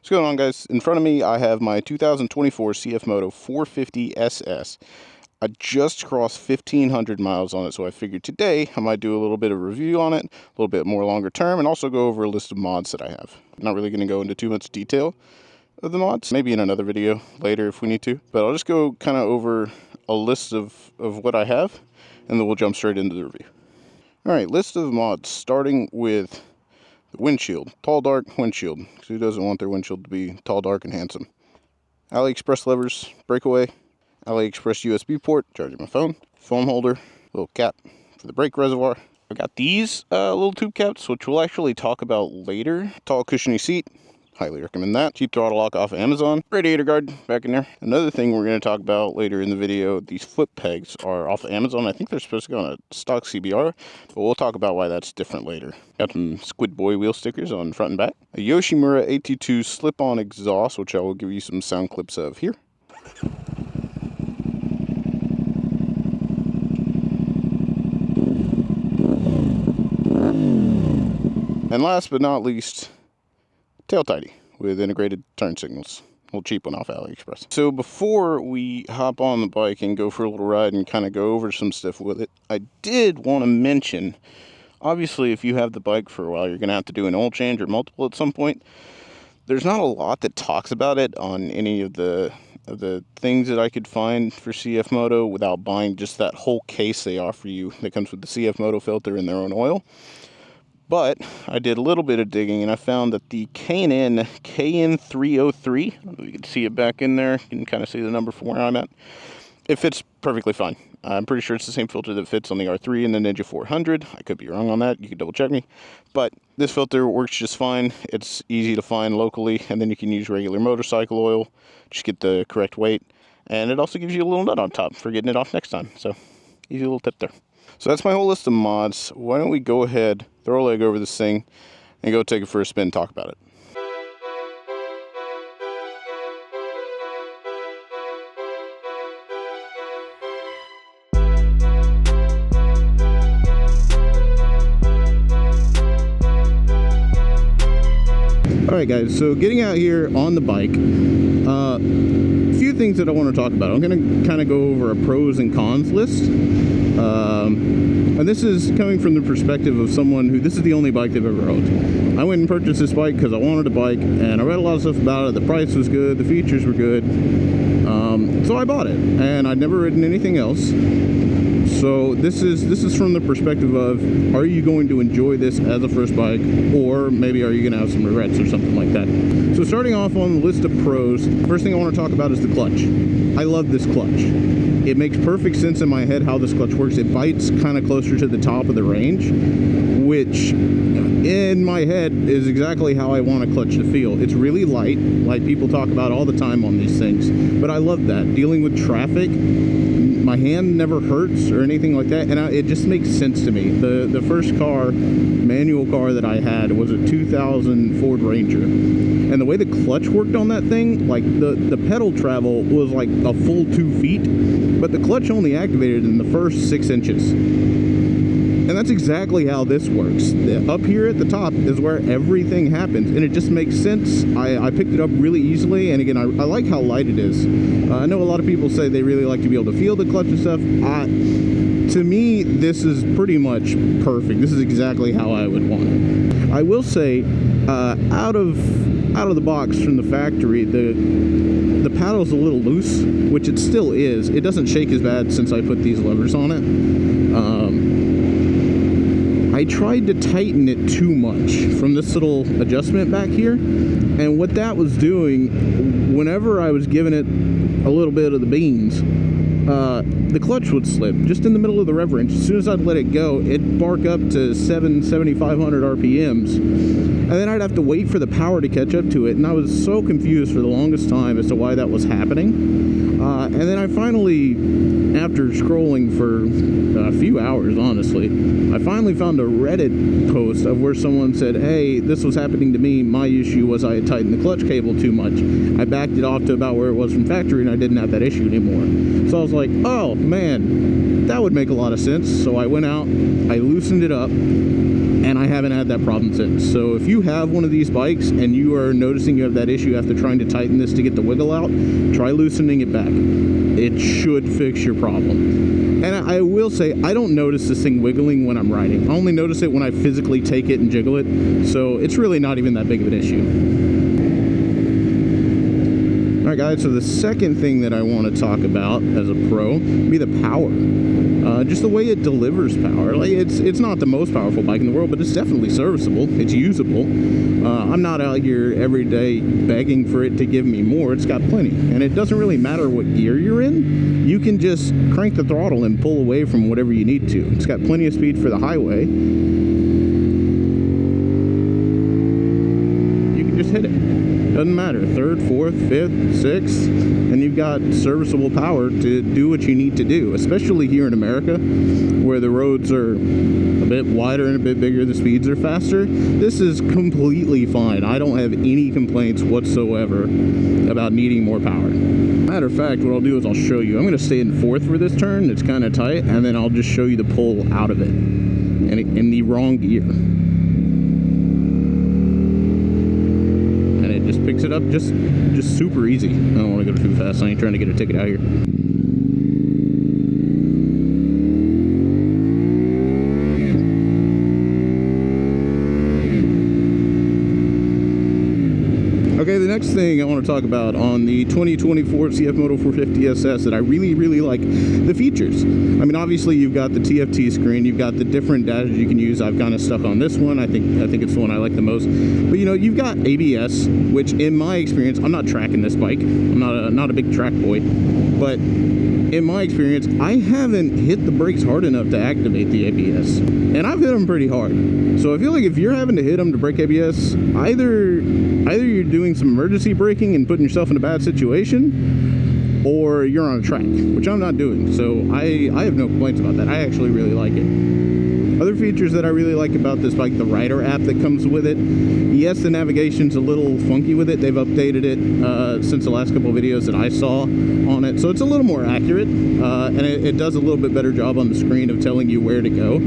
What's going on, guys? In front of me I have my 2024 CFMOTO 450 SS. I just crossed 1,500 miles on it, so I figured today I might do a little bit of review on it, a little bit more longer term, and also go over a list of mods that I have. I'm not really going to go into too much detail of the mods, maybe in another video later if we need to, but I'll just go kind of over a list of what I have, and then we'll jump straight into the review. Alright, list of mods, starting with the windshield. Tall, dark windshield. Because who doesn't want their windshield to be tall, dark, and handsome? AliExpress levers, breakaway. AliExpress USB port, charging my phone. Foam holder, little cap for the brake reservoir. I got these little tube caps, which we'll actually talk about later. Tall, cushiony seat. Highly recommend that. Cheap throttle lock off of Amazon. Radiator guard back in there. Another thing we're going to talk about later in the video, these foot pegs are off of Amazon. I think they're supposed to go on a stock CBR, but we'll talk about why that's different later. Got some Squid Boy wheel stickers on front and back. A Yoshimura AT2 slip-on exhaust, which I will give you some sound clips of here. And last but not least, tail tidy with integrated turn signals. A little cheap one off AliExpress. So before we hop on the bike and go for a little ride and kind of go over some stuff with it, I did want to mention, obviously if you have the bike for a while, you're going to have to do an oil change or multiple at some point. There's not a lot that talks about it on any of the things that I could find for CFMOTO without buying just that whole case they offer you that comes with the CFMOTO filter and their own oil. But I did a little bit of digging and I found that the K&N KN303, I don't know if you can see it back in there, you can kind of see the number from where I'm at, it fits perfectly fine. I'm pretty sure it's the same filter that fits on the R3 and the Ninja 400. I could be wrong on that, you can double check me. But this filter works just fine. It's easy to find locally, and then you can use regular motorcycle oil, just get the correct weight. And it also gives you a little nut on top for getting it off next time. So, easy little tip there. So that's my whole list of mods. Why don't we go ahead, throw a leg over this thing, and go take it for a spin and talk about it. Alright guys, so getting out here on the bike, a few things that I want to talk about. I'm going to kind of go over a pros and cons list. And this is coming from the perspective of someone who, this is the only bike they've ever owned. I went and purchased this bike because I wanted a bike, and I read a lot of stuff about it. The price was good, the features were good, so I bought it, and I'd never ridden anything else. So this is from the perspective of, are you going to enjoy this as a first bike, or maybe are you going to have some regrets or something like that. So starting off on the list of pros, first thing I want to talk about is the clutch. I love this clutch. It makes perfect sense in my head how this clutch works. It bites kind of closer to the top of the range, which in my head is exactly how I want a clutch to feel. It's really light, like people talk about all the time on these things, but I love that. Dealing with traffic, my hand never hurts or anything like that, and it just makes sense to me. The first car, manual car that I had was a 2000 Ford Ranger, and the way the clutch worked on that thing, like the pedal travel was like a full 2 feet, but the clutch only activated in the first 6 inches. And that's exactly how this works. Up here at the top is where everything happens, and it just makes sense. I picked it up really easily, and again, I like how light it is. I know a lot of people say they really like to be able to feel the clutch and stuff. To me, this is pretty much perfect. This is exactly how I would want it. I will say, out of the box from the factory, the paddle's a little loose, which it still is. It doesn't shake as bad since I put these levers on it. I tried to tighten it too much from this little adjustment back here, and what that was doing, whenever I was giving it a little bit of the beans, the clutch would slip just in the middle of the rev range. As soon as I'd let it go, it'd bark up to 7,500 RPMs, and then I'd have to wait for the power to catch up to it, and I was so confused for the longest time as to why that was happening. And then I finally, after scrolling for a few hours, honestly, I finally found a Reddit post of where someone said, hey, this was happening to me. My issue was I had tightened the clutch cable too much. I backed it off to about where it was from factory, and I didn't have that issue anymore. So I was like, oh, man, that would make a lot of sense. So I went out, I loosened it up, and I haven't had that problem since. So if you have one of these bikes and you are noticing you have that issue after trying to tighten this to get the wiggle out, try loosening it back. It should fix your problem. And I will say, I don't notice this thing wiggling when I'm riding. I only notice it when I physically take it and jiggle it. So it's really not even that big of an issue. Alright guys, so the second thing that I want to talk about as a pro would be the power. Just the way it delivers power. Like it's not the most powerful bike in the world, but it's definitely serviceable. It's usable. I'm not out here every day begging for it to give me more. It's got plenty. And it doesn't really matter what gear you're in. You can just crank the throttle and pull away from whatever you need to. It's got plenty of speed for the highway. You can just hit it. Doesn't matter, 3rd, 4th, 5th, 6th, and you've got serviceable power to do what you need to do, especially here in America, where the roads are a bit wider and a bit bigger, the speeds are faster. This is completely fine. I don't have any complaints whatsoever about needing more power. Matter of fact, what I'll do is I'll show you. I'm going to stay in 4th for this turn. It's kind of tight, and then I'll just show you the pull out of it in the wrong gear. Picks it up just super easy. I don't want to go too fast. I ain't trying to get a ticket out here. Okay, the next thing I want to talk about on the 2024 CFMOTO 450 SS that I really like, the features. I mean, obviously you've got the TFT screen, you've got the different dashes you can use. I've kind of stuck on this one. I think it's the one I like the most. But you know, you've got ABS, which in my experience, I'm not tracking this bike. I'm not a big track boy, but in my experience, I haven't hit the brakes hard enough to activate the ABS, and I've hit them pretty hard. So I feel like if you're having to hit them to break ABS, either you're doing some emergency braking and putting yourself in a bad situation, or you're on a track, which I'm not doing. So I have no complaints about that. I actually really like it. Other features that I really like about this bike, the Rider app that comes with it. Yes, the navigation's a little funky with it. They've updated it since the last couple of videos that I saw on it. So it's a little more accurate, and it does a little bit better job on the screen of telling you where to go.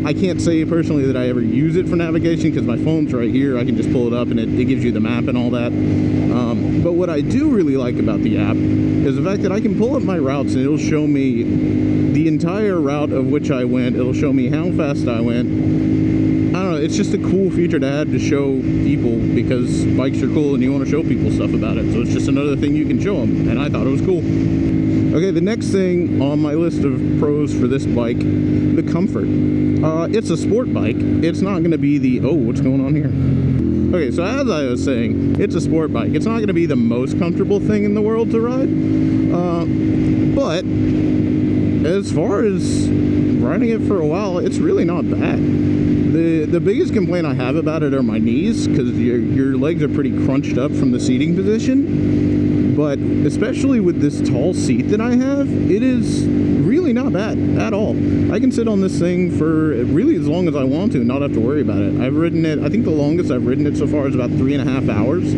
I can't say personally that I ever use it for navigation because my phone's right here. I can just pull it up and it gives you the map and all that. But what I do really like about the app is the fact that I can pull up my routes and it'll show me the entire route of which I went. It'll show me how fast I went. I don't know, it's just a cool feature to add to show people, because bikes are cool and you want to show people stuff about it. So it's just another thing you can show them, and I thought it was cool. Okay, the next thing on my list of pros for this bike, the comfort. It's a sport bike. It's not going to be the, oh, what's going on here? Okay, so as I was saying, it's a sport bike. It's not going to be the most comfortable thing in the world to ride, but as far as riding it for a while, it's really not bad. The biggest complaint I have about it are my knees, because your legs are pretty crunched up from the seating position. But especially with this tall seat that I have, it is really not bad at all. I can sit on this thing for really as long as I want to and not have to worry about it. I've ridden it, I think the longest I've ridden it so far is about 3.5 hours.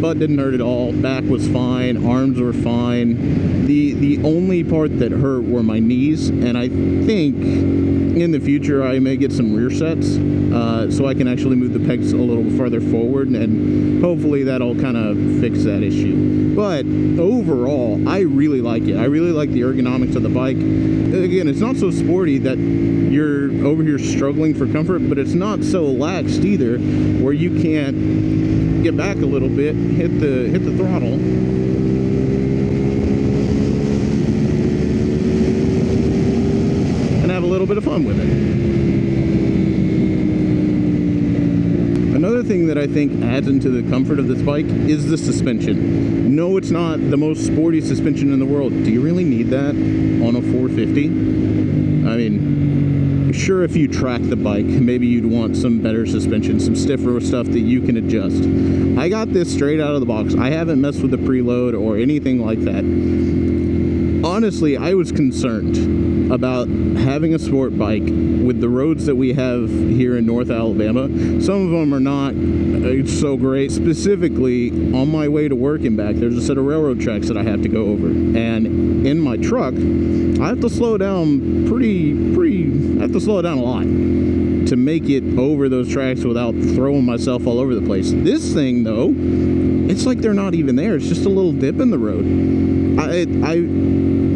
Butt didn't hurt at all. Back was fine. Arms were fine. The only part that hurt were my knees, and I think in the future I may get some rear sets so I can actually move the pegs a little farther forward, and hopefully that'll kind of fix that issue. But overall, I really like it. I really like the ergonomics of the bike. Again, it's not so sporty that you're over here struggling for comfort, but it's not so laxed either where you can't get back a little bit, hit the throttle, and have a little bit of fun with it. Another thing that I think adds into the comfort of this bike is the suspension. No, it's not the most sporty suspension in the world. Do you really need that on a 450? I mean, sure, if you track the bike, maybe you'd want some better suspension, some stiffer stuff that you can adjust. I got this straight out of the box. I haven't messed with the preload or anything like that. Honestly, I was concerned about having a sport bike with the roads that we have here in North Alabama. Some of them are not so great. Specifically, on my way to work and back, there's a set of railroad tracks that I have to go over. And in my truck, I have to slow down I have to slow it down a lot to make it over those tracks without throwing myself all over the place. This thing, though, it's like they're not even there. It's just a little dip in the road.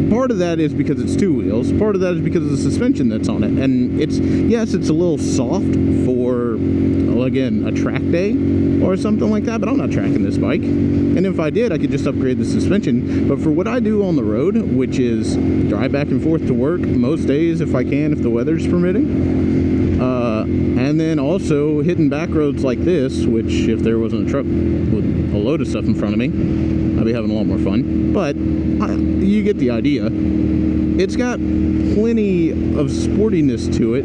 Part of that is because it's two wheels. Part of that is because of the suspension that's on it. And it's a little soft for, well, again, a track day or something like that, but I'm not tracking this bike. And if I did, I could just upgrade the suspension. But for what I do on the road, which is drive back and forth to work most days if I can, if the weather's permitting, and then also hitting back roads like this, which if there wasn't a truck with a load of stuff in front of me, I'd be having a lot more fun. But you get the idea. It's got plenty of sportiness to it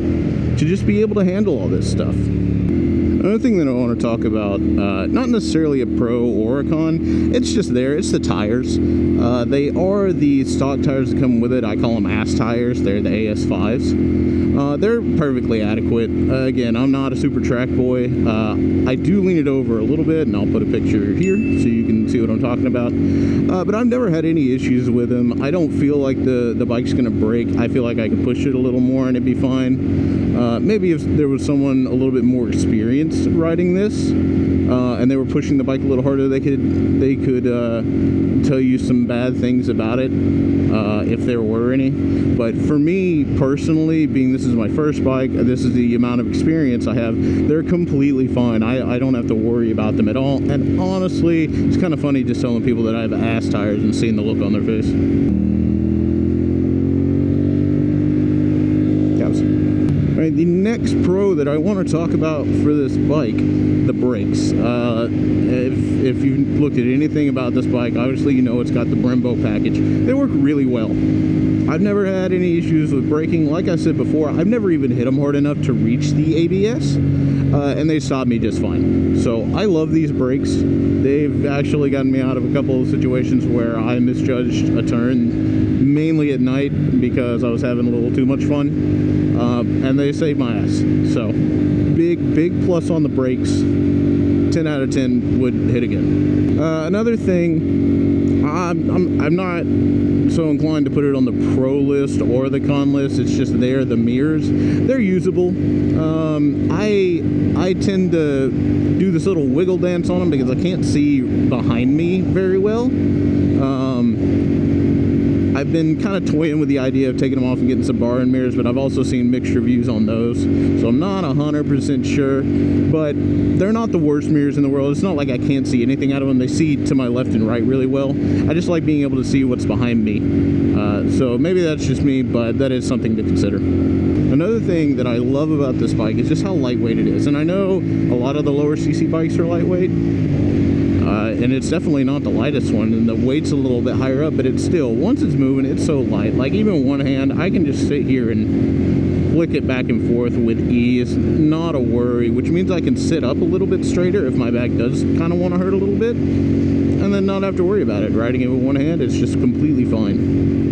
to just be able to handle all this stuff. Another thing that I want to talk about, not necessarily a pro or a con, it's just there, it's the tires. They are the stock tires that come with it. I call them ass tires. They're the AS5s. They're perfectly adequate. Again, I'm not a super track boy. I do lean it over a little bit, and I'll put a picture here so you can see what I'm talking about. But I've never had any issues with them. I don't feel like the bike's going to break. I feel like I could push it a little more and it'd be fine. Maybe if there was someone a little bit more experienced riding this, and they were pushing the bike a little harder, they could tell you some bad things about it, if there were any. But for me personally, being this is my first bike, this is the amount of experience I have, they're completely fine. I don't have to worry about them at all. And honestly, it's kind of funny just telling people that I have ass tires and seeing the look on their face. Alright, the next pro that I want to talk about for this bike, the brakes. If you've looked at anything about this bike, obviously you know it's got the Brembo package. They work really well. I've never had any issues with braking. Like I said before, I've never even hit them hard enough to reach the ABS, and they stopped me just fine. So I love these brakes. They've actually gotten me out of a couple of situations where I misjudged a turn, mainly at night because I was having a little too much fun. And they saved my ass. So big plus on the brakes. 10 out of 10 would hit again. Another thing, I'm not so inclined to put it on the pro list or the con list. It's just there. The mirrors, they're usable. I tend to do this little wiggle dance on them because I can't see behind me very well. I've been kind of toying with the idea of taking them off and getting some bar and mirrors, but I've also seen mixed reviews on those, so I'm not 100% sure, but they're not the worst mirrors in the world. It's not like I can't see anything out of them. They see to my left and right really well. I just like being able to see what's behind me. So maybe that's just me, but that is something to consider. Another thing that I love about this bike is just how lightweight it is, and I know a lot of the lower CC bikes are lightweight, and it's definitely not the lightest one, and the weight's a little bit higher up, but it's still, once it's moving, it's so light. Like, even one hand, I can just sit here and flick it back and forth with ease, not a worry, which means I can sit up a little bit straighter if my back does kind of want to hurt a little bit, and then not have to worry about it. Riding it with one hand, it's just completely fine.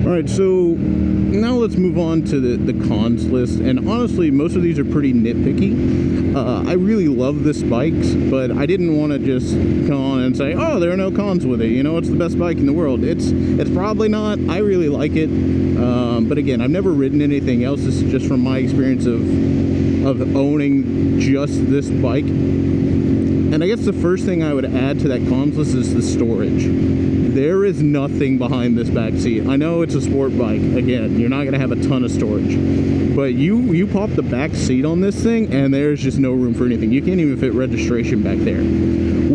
Alright, so now let's move on to the cons list, and honestly, most of these are pretty nitpicky. I really love this bike, but I didn't want to just come on and say, oh, there are no cons with it, you know, it's the best bike in the world. It's probably not. I really like it, but again, I've never ridden anything else. This is just from my experience of owning just this bike. And I guess the first thing I would add to that cons list is the storage. There is nothing behind this back seat. I know it's a sport bike. Again, you're not going to have a ton of storage. But you pop the back seat on this thing, and there's just no room for anything. You can't even fit registration back there.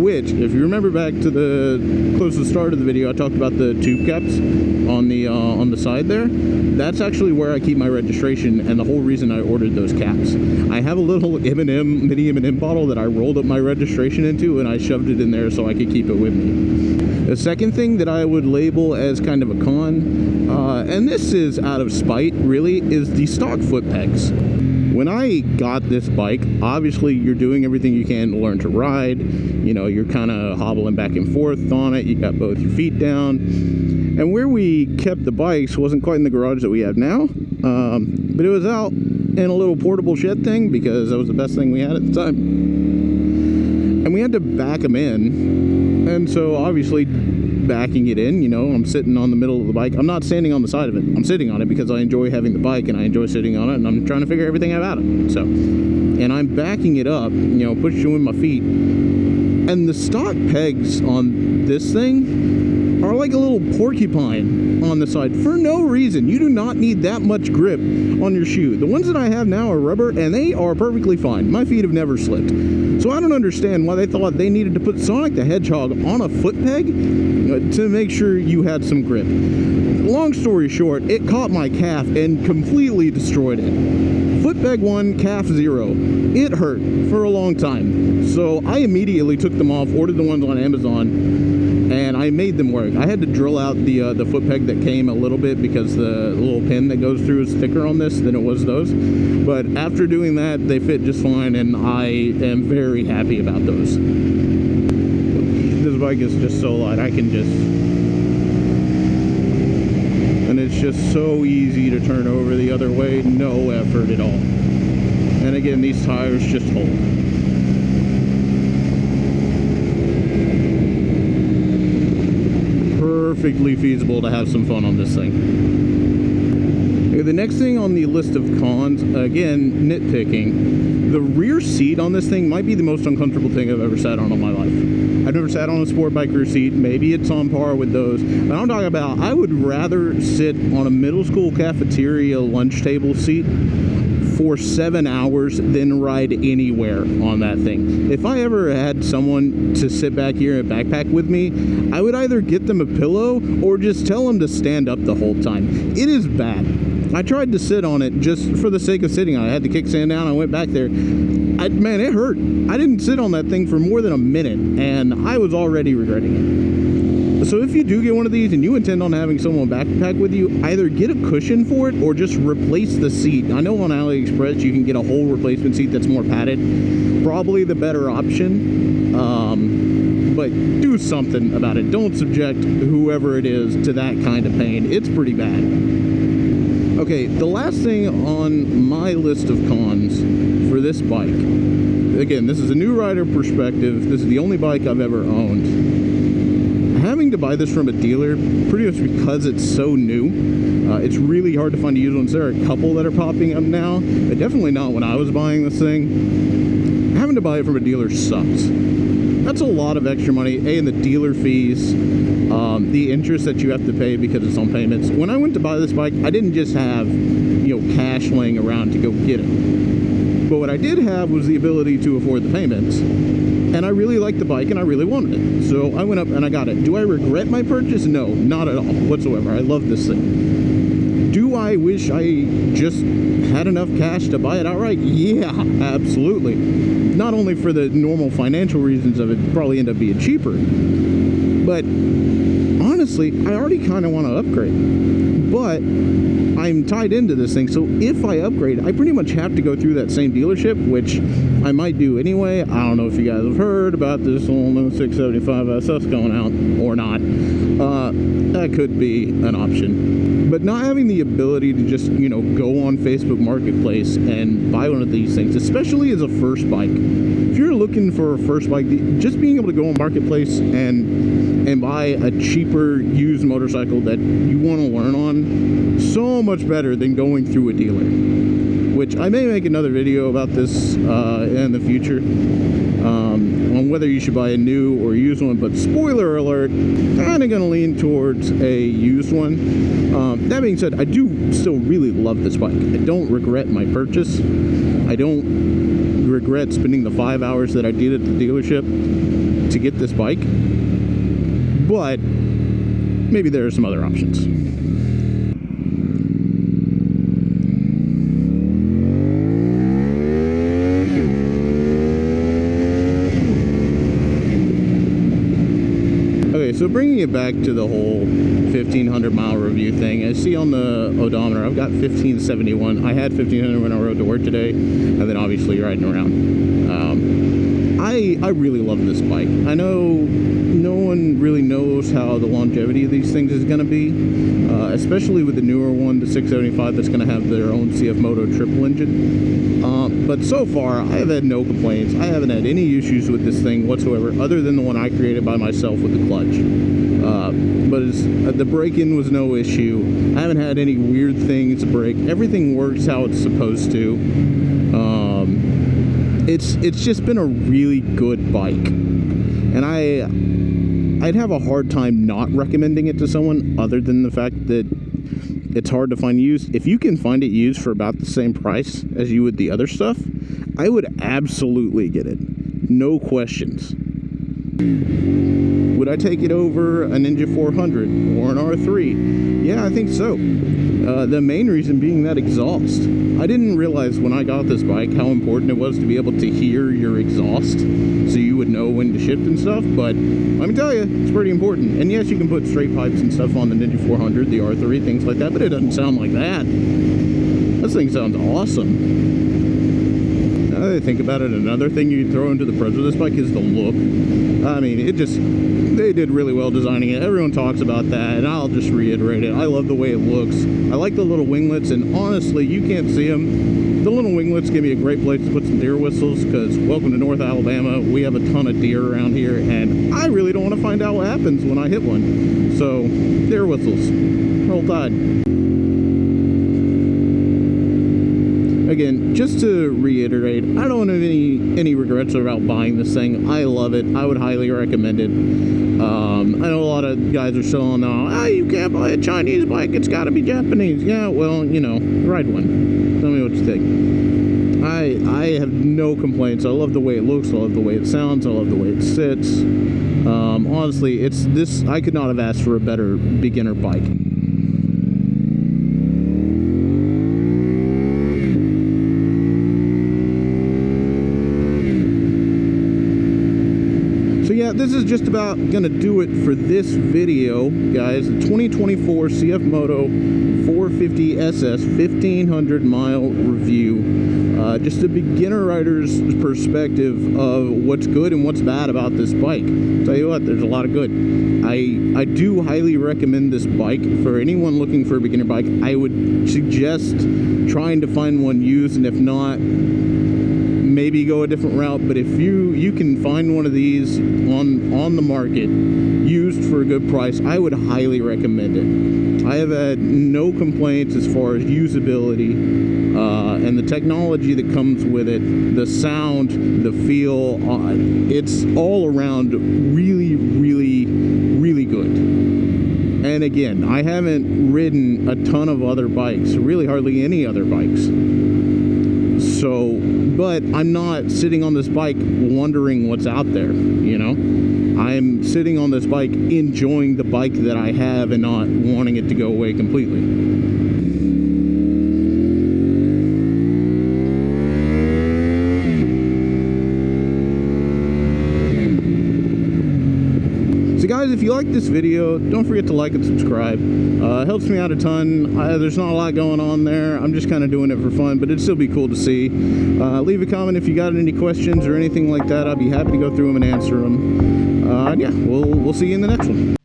which, if you remember back to the close to the start of the video, I talked about the tube caps on the side there. That's actually where I keep my registration, and the whole reason I ordered those caps. I have a little mini M&M bottle that I rolled up my registration into, and I shoved it in there so I could keep it with me. The second thing that I would label as kind of a con, and this is out of spite really, is the stock foot pegs. When I got this bike, obviously you're doing everything you can to learn to ride. You know, you're kind of hobbling back and forth on it. You got both your feet down. And where we kept the bikes wasn't quite in the garage that we have now, but it was out in a little portable shed thing because that was the best thing we had at the time. And we had to back them in. And so obviously backing it in, you know, I'm sitting on the middle of the bike. I'm not standing on the side of it. I'm sitting on it because I enjoy having the bike and I enjoy sitting on it, and I'm trying to figure everything about it. So, and I'm backing it up, you know, pushing with my feet. And the stock pegs on this thing are like a little porcupine on the side for no reason. You do not need that much grip on your shoe. The ones that I have now are rubber, and they are perfectly fine. My feet have never slipped. So I don't understand why they thought they needed to put Sonic the Hedgehog on a foot peg to make sure you had some grip. Long story short, it caught my calf and completely destroyed it. Foot peg 1, calf 0. It hurt for a long time. So I immediately took them off, ordered the ones on Amazon, and I made them work. I had to drill out the foot peg that came a little bit because the little pin that goes through is thicker on this than it was those. But after doing that, they fit just fine, and I am very happy about those. This bike is just so light, I can just... And it's just so easy to turn over the other way, no effort at all. And again, these tires just hold. Perfectly feasible to have some fun on this thing. Okay, the next thing on the list of cons, again, nitpicking, the rear seat on this thing might be the most uncomfortable thing I've ever sat on in my life. I've never sat on a sport bike rear seat. Maybe it's on par with those. But I'm talking about, I would rather sit on a middle school cafeteria lunch table seat for 7 hours than ride anywhere on that thing. If I ever had someone to sit back here and backpack with me, I would either get them a pillow or just tell them to stand up the whole time. It is bad. I tried to sit on it just for the sake of sitting on it. I had the kickstand down, I went back there. Man, it hurt. I didn't sit on that thing for more than a minute, and I was already regretting it. So if you do get one of these and you intend on having someone backpack with you, either get a cushion for it or just replace the seat. I know on AliExpress you can get a whole replacement seat that's more padded. Probably the better option, but do something about it. Don't subject whoever it is to that kind of pain. It's pretty bad. Okay, the last thing on my list of cons for this bike, again, this is a new rider perspective. This is the only bike I've ever owned. Having to buy this from a dealer, pretty much because it's so new, it's really hard to find used ones. There are a couple that are popping up now, but definitely not when I was buying this thing. Having to buy it from a dealer sucks. That's a lot of extra money. And the dealer fees, the interest that you have to pay because it's on payments. When I went to buy this bike, I didn't just have, you know, cash laying around to go get it. But what I did have was the ability to afford the payments. And I really liked the bike and I really wanted it. So I went up and I got it. Do I regret my purchase? No, not at all whatsoever. I love this thing. Do I wish I just had enough cash to buy it outright? Yeah, absolutely. Not only for the normal financial reasons of it probably end up being cheaper, but honestly, I already kind of want to upgrade. But I'm tied into this thing, so if I upgrade, I pretty much have to go through that same dealership, which I might do anyway. I don't know if you guys have heard about this old 675 SS going out or not. That could be an option. But not having the ability to just, you know, go on Facebook Marketplace and buy one of these things, especially as a first bike. If you're looking for a first bike, just being able to go on Marketplace and buy a cheaper used motorcycle that you want to learn on, so much better than going through a dealer. Which I may make another video about this in the future, on whether you should buy a new or used one, but spoiler alert, kind of going to lean towards a used one. That being said, I do still really love this bike. I don't regret my purchase. I don't regret spending the 5 hours that I did at the dealership to get this bike, but maybe there are some other options. Okay, so bringing it back to the whole 1,500 mile review thing, I see on the odometer I've got 1,571. I had 1,500 when I rode to work today, and then obviously riding around. I really love this bike. I know no one really knows how the longevity of these things is going to be, especially with the newer one, the 675, that's going to have their own CFMOTO triple engine. But so far, I have had no complaints. I haven't had any issues with this thing whatsoever, other than the one I created by myself with the clutch. But the break-in was no issue. I haven't had any weird things to break. Everything works how it's supposed to. It's just been a really good bike, and I'd have a hard time not recommending it to someone, other than the fact that it's hard to find used. If you can find it used for about the same price as you would the other stuff, I would absolutely get it. No questions. Would I take it over a Ninja 400 or an R3? Yeah, I think so. The main reason being that exhaust. I didn't realize when I got this bike how important it was to be able to hear your exhaust so you would know when to shift and stuff, but let me tell you, it's pretty important. And yes, you can put straight pipes and stuff on the Ninja 400, the R3, things like that, but it doesn't sound like that. This thing sounds awesome. Now that I think about it, another thing you throw into the pros of this bike is the look. I mean, they did really well designing it. Everyone talks about that, and I'll just reiterate it. I love the way it looks. I like the little winglets, and honestly, you can't see them. The little winglets give me a great place to put some deer whistles, because welcome to North Alabama. We have a ton of deer around here, and I really don't want to find out what happens when I hit one. So, deer whistles. Roll Tide. Again, just to reiterate, I don't have any regrets about buying this thing. I love it. I would highly recommend it. I know a lot of guys are still now, you can't buy a Chinese bike, it's got to be Japanese. Yeah, well, you know, ride one. Tell me what you think. I have no complaints. I love the way it looks. I love the way it sounds. I love the way it sits. Honestly, I could not have asked for a better beginner bike. Yeah, this is just about gonna do it for this video, guys. The 2024 CFMOTO 450 SS 1,500 mile review. Just a beginner rider's perspective of what's good and what's bad about this bike. Tell you what, there's a lot of good. I do highly recommend this bike for anyone looking for a beginner bike. I would suggest trying to find one used, and if not, maybe go a different route. But if you can find one of these on the market used for a good price, I would highly recommend it. I have had no complaints as far as usability and the technology that comes with it, the sound, the feel. It's all around really, really, really good. And again, I haven't ridden a ton of other bikes, really hardly any other bikes. So, but I'm not sitting on this bike wondering what's out there, you know? I'm sitting on this bike enjoying the bike that I have and not wanting it to go away completely. So guys, if you like this video, don't forget to like and subscribe. It helps me out a ton. There's not a lot going on there. I'm just kind of doing it for fun, but it'd still be cool to see. Leave a comment if you got any questions or anything like that. I'll be happy to go through them and answer them. Yeah, we'll see you in the next one.